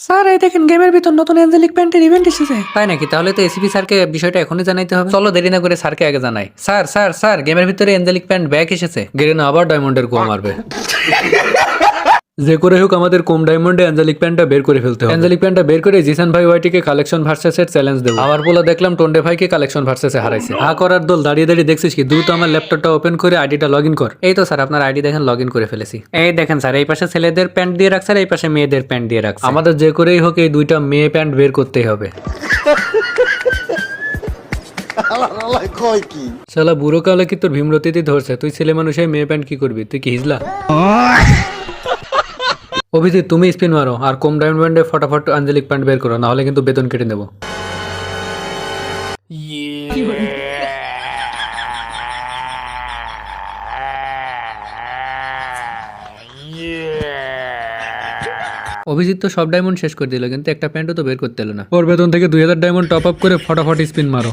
Sir এই দেখেন গেমের ভিতর নতুন অ্যাঞ্জেলিক প্যান্টের ইভেন্ট এসেছে। তাই নাকি? তাহলে তো এসিপি স্যারকে বিষয়টা এখনই জানাইতে হবে। চলো দেরি না করে স্যারকে আগে জানাই। স্যার স্যার স্যার গেমের ভিতরে অ্যাঞ্জেলিক প্যান্ট ব্যাক এসেছে। গেরিনা আবার ডায়মন্ডের কুয়া মারবে। যে করে হোক আমাদের কম ডায়মন্ডে অ্যাঞ্জেলিক প্যান্টটা বের করে ফেলতে হবে। অ্যাঞ্জেলিক প্যান্টটা বের করে জিসান ভাই ওয়াইটিকে কালেকশন ভার্সেসের চ্যালেঞ্জ দেবো। আবার বলে দেখলাম টন্ডে ভাইকে কালেকশন ভার্সেসে হারাইছে। হা করার দল দাঁড়িয়ে দাঁড়িয়ে দেখছিস কি? দ্রুত আমার ল্যাপটপটা ওপেন করে আইডিটা লগ ইন কর। এই তো স্যার আপনার আইডি দেখেন লগ ইন করে ফেলেছি। এই দেখেন স্যার এই পাশে ছেলেদের প্যান্ট দিয়ে রাখছে আর এই পাশে মেয়েদের প্যান্ট দিয়ে রাখছে। আমাদের যে করেই হোক এই দুইটা মেয়ে প্যান্ট বের করতেই হবে। শালা বুড়ো কালে কি তোর ভীমরতিতে ধরছে? তুই ছেলে মানুষ হয়ে মেয়ে প্যান্ট কি করবি? তুই কি হিজলা? অভিজিৎ তুমি স্পিন মারো আর কম ডায়মন্ডে ফটাফট আঞ্জলিক প্যান্ট বের করো, নাহলে কিন্তু বেতন কেটে নেবো। অভিজিৎ তো সব ডায়মন্ড শেষ করে দিল, কিন্তু একটা প্যান্টও তো বের করতে এলো না। ওর বেতন থেকে 2000 ডায়মন্ড টপ আপ করে ফটাফট স্পিন মারো।